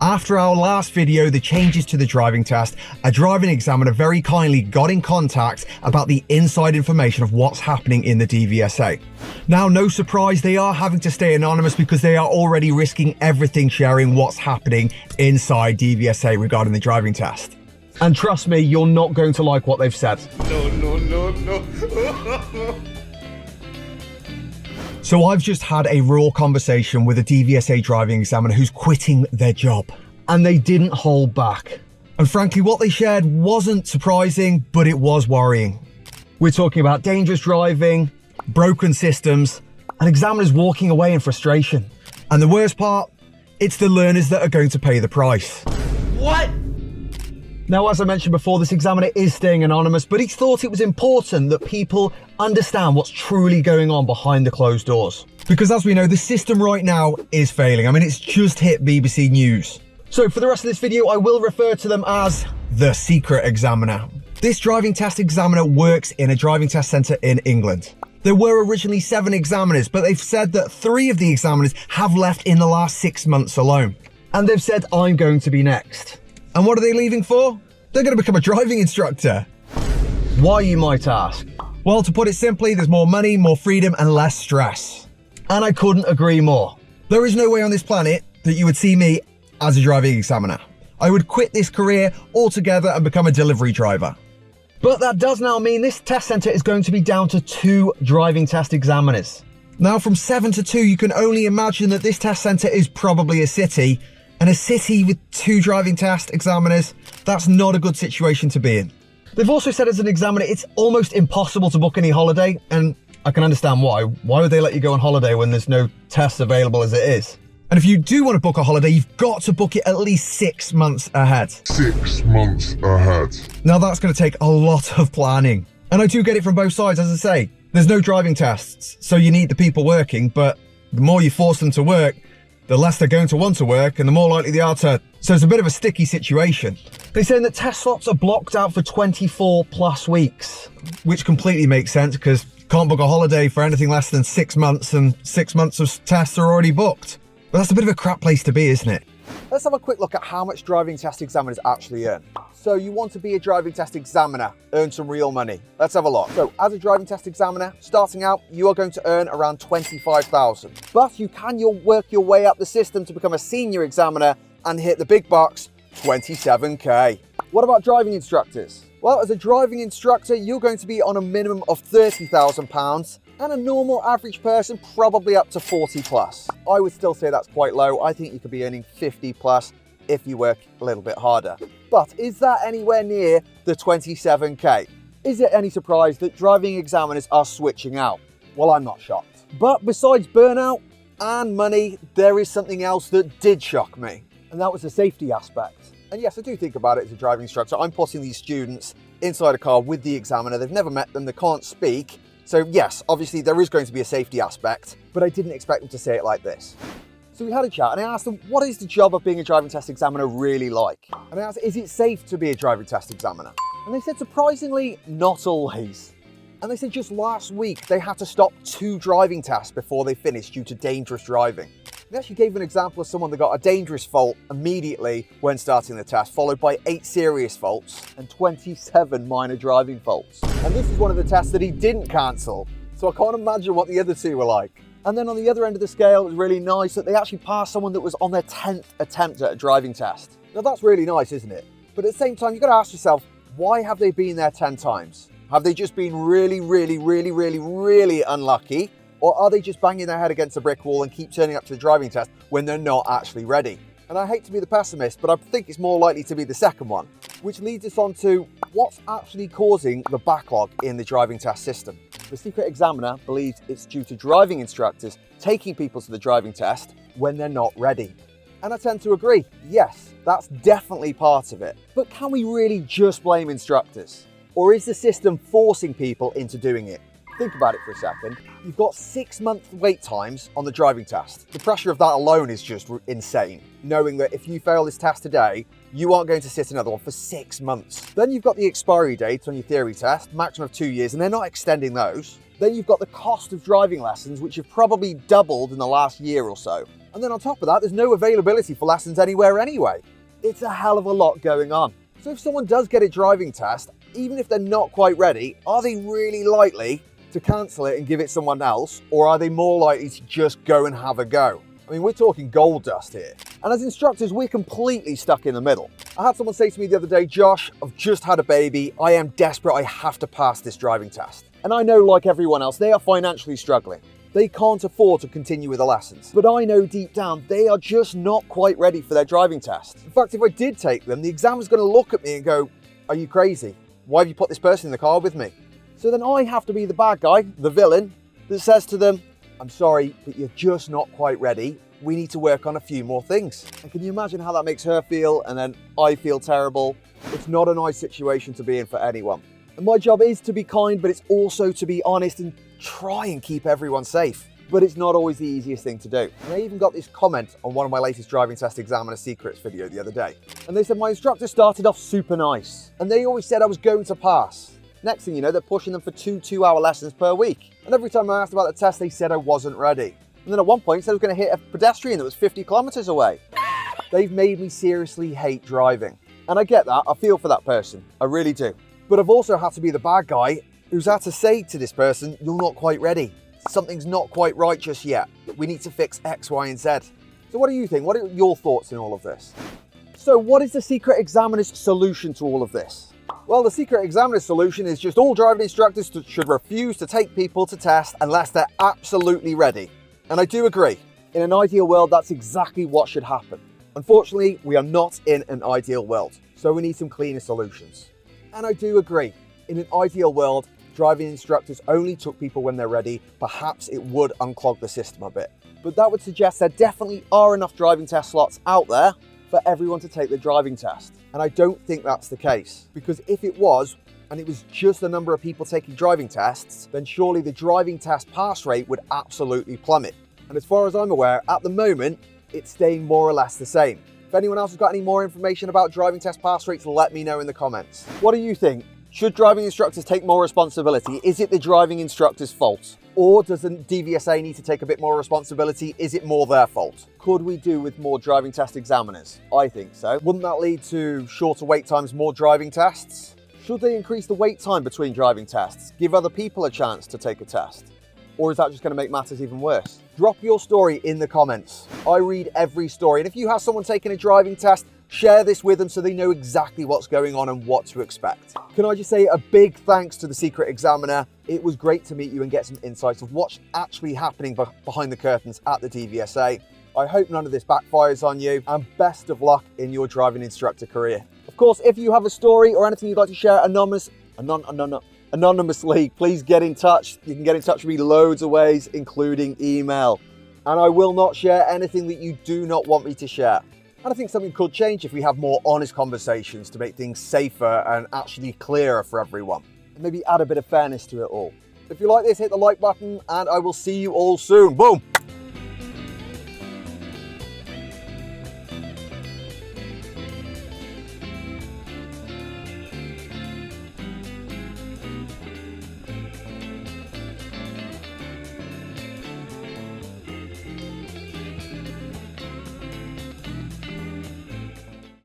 After our last video, the changes to the driving test, a driving examiner very kindly got in contact about the inside information of what's happening in the DVSA. Now, no surprise, they are having to stay anonymous because they are already risking everything sharing what's happening inside DVSA regarding the driving test. And trust me, you're not going to like what they've said. No. So I've just had a raw conversation with a DVSA driving examiner who's quitting their job. And they didn't hold back. And frankly, what they shared wasn't surprising, but it was worrying. We're talking about dangerous driving, broken systems, and examiners walking away in frustration. And the worst part, it's the learners that are going to pay the price. What? Now, as I mentioned before, this examiner is staying anonymous, but he thought it was important that people understand what's truly going on behind the closed doors. Because as we know, the system right now is failing. I mean, it's just hit BBC News. So for the rest of this video, I will refer to them as the secret examiner. This driving test examiner works in a driving test centre in England. There were originally 7 examiners, but they've said that 3 of the examiners have left in the last 6 months alone. And they've said, I'm going to be next. And what are they leaving for? They're going to become a driving instructor. Why, you might ask? Well, to put it simply, there's more money, more freedom, and less stress. And I couldn't agree more. There is no way on this planet that you would see me as a driving examiner. I would quit this career altogether and become a delivery driver. But that does now mean this test centre is going to be down to 2 driving test examiners. Now, from 7 to 2, you can only imagine that this test centre is probably a city. And a city with 2 driving test examiners, that's not a good situation to be in. They've also said as an examiner, it's almost impossible to book any holiday, and I can understand why. Why would they let you go on holiday when there's no tests available as it is? And if you do want to book a holiday, you've got to book it at least 6 months ahead. 6 months ahead. Now that's going to take a lot of planning. And I do get it from both sides, as I say. There's no driving tests, so you need the people working, but the more you force them to work, the less they're going to want to work and the more likely they are to. So it's a bit of a sticky situation. They're saying that test slots are blocked out for 24 plus weeks, which completely makes sense because you can't book a holiday for anything less than 6 months and 6 months of tests are already booked. But that's a bit of a crap place to be, isn't it? Let's have a quick look at how much driving test examiners actually earn. So you want to be a driving test examiner, earn some real money. Let's have a look. So as a driving test examiner, starting out, you are going to earn around 25,000. But you can work your way up the system to become a senior examiner and hit the big bucks, 27k. What about driving instructors? Well, as a driving instructor, you're going to be on a minimum of £30,000 and a normal average person probably up to 40 plus. I would still say that's quite low. I think you could be earning 50 plus if you work a little bit harder. But is that anywhere near the 27k? Is it any surprise that driving examiners are switching out? Well, I'm not shocked. But besides burnout and money, there is something else that did shock me, and that was the safety aspect. And yes, I do think about it as a driving instructor. I'm putting these students inside a car with the examiner. They've never met them, they can't speak. So yes, obviously there is going to be a safety aspect, but I didn't expect them to say it like this. So we had a chat and I asked them, what is the job of being a driving test examiner really like? And I asked, is it safe to be a driving test examiner? And they said, surprisingly, not always. And they said just last week, they had to stop 2 driving tests before they finished due to dangerous driving. They actually gave an example of someone that got a dangerous fault immediately when starting the test, followed by 8 serious faults and 27 minor driving faults. And this is one of the tests that he didn't cancel. So I can't imagine what the other 2 were like. And then on the other end of the scale, it was really nice that they actually passed someone that was on their 10th attempt at a driving test. Now that's really nice, isn't it? But at the same time, you've got to ask yourself, why have they been there 10 times? Have they just been really unlucky? Or are they just banging their head against a brick wall and keep turning up to the driving test when they're not actually ready? And I hate to be the pessimist, but I think it's more likely to be the second one, which leads us on to what's actually causing the backlog in the driving test system. The secret examiner believes it's due to driving instructors taking people to the driving test when they're not ready. And I tend to agree, yes, that's definitely part of it. But can we really just blame instructors? Or is the system forcing people into doing it? Think about it for a second. You've got 6-month wait times on the driving test. The pressure of that alone is just insane. Knowing that if you fail this test today, you aren't going to sit another one for 6 months. Then you've got the expiry date on your theory test, maximum of 2 years, and they're not extending those. Then you've got the cost of driving lessons, which have probably doubled in the last year or so. And then on top of that, there's no availability for lessons anywhere anyway. It's a hell of a lot going on. So if someone does get a driving test, even if they're not quite ready, are they really likely to cancel it and give it someone else? Or are they more likely to just go and have a go? I mean, we're talking gold dust here. And as instructors, we're completely stuck in the middle. I had someone say to me the other day, Josh, I've just had a baby. I am desperate. I have to pass this driving test. And I know, like everyone else, they are financially struggling. They can't afford to continue with the lessons. But I know deep down, they are just not quite ready for their driving test. In fact, if I did take them, the examiner's going to look at me and go, are you crazy? Why have you put this person in the car with me? So then I have to be the bad guy, the villain, that says to them, I'm sorry, but you're just not quite ready. We need to work on a few more things. And can you imagine how that makes her feel? And then I feel terrible. It's not a nice situation to be in for anyone. And my job is to be kind, but it's also to be honest and try and keep everyone safe. But it's not always the easiest thing to do. And I even got this comment on one of my latest driving test examiner secrets video the other day. And they said, my instructor started off super nice. And they always said I was going to pass. Next thing you know, they're pushing them for two-hour lessons per week. And every time I asked about the test, they said I wasn't ready. And then at one point, said I was going to hit a pedestrian that was 50 kilometers away. They've made me seriously hate driving. And I get that, I feel for that person, I really do. But I've also had to be the bad guy who's had to say to this person, you're not quite ready. Something's not quite right just yet. We need to fix X, Y, and Z. So what do you think? What are your thoughts in all of this? So what is the secret examiner's solution to all of this? Well, the secret examiner's solution is just all driving instructors should refuse to take people to test unless they're absolutely ready. And I do agree. In an ideal world, that's exactly what should happen. Unfortunately, we are not in an ideal world, so we need some cleaner solutions. And I do agree. In an ideal world, driving instructors only took people when they're ready. Perhaps it would unclog the system a bit. But that would suggest there definitely are enough driving test slots out there for everyone to take the driving test. And I don't think that's the case. Because if it was, and it was just the number of people taking driving tests, then surely the driving test pass rate would absolutely plummet. And as far as I'm aware, at the moment, it's staying more or less the same. If anyone else has got any more information about driving test pass rates, let me know in the comments. What do you think? Should driving instructors take more responsibility? Is it the driving instructor's fault? Or does the DVSA need to take a bit more responsibility? Is it more their fault? Could we do with more driving test examiners? I think so. Wouldn't that lead to shorter wait times, more driving tests? Should they increase the wait time between driving tests? Give other people a chance to take a test? Or is that just going to make matters even worse? Drop your story in the comments. I read every story. And if you have someone taking a driving test, share this with them so they know exactly what's going on and what to expect. Can I just say a big thanks to the secret examiner. It was great to meet you and get some insights of what's actually happening behind the curtains at the DVSA. I hope none of this backfires on you, and best of luck in your driving instructor career. Of course, if you have a story or anything you'd like to share anonymously, please get in touch. You can get in touch with me loads of ways, including email. And I will not share anything that you do not want me to share. And I think something could change if we have more honest conversations to make things safer and actually clearer for everyone. And maybe add a bit of fairness to it all. If you like this, hit the like button, and I will see you all soon. Boom!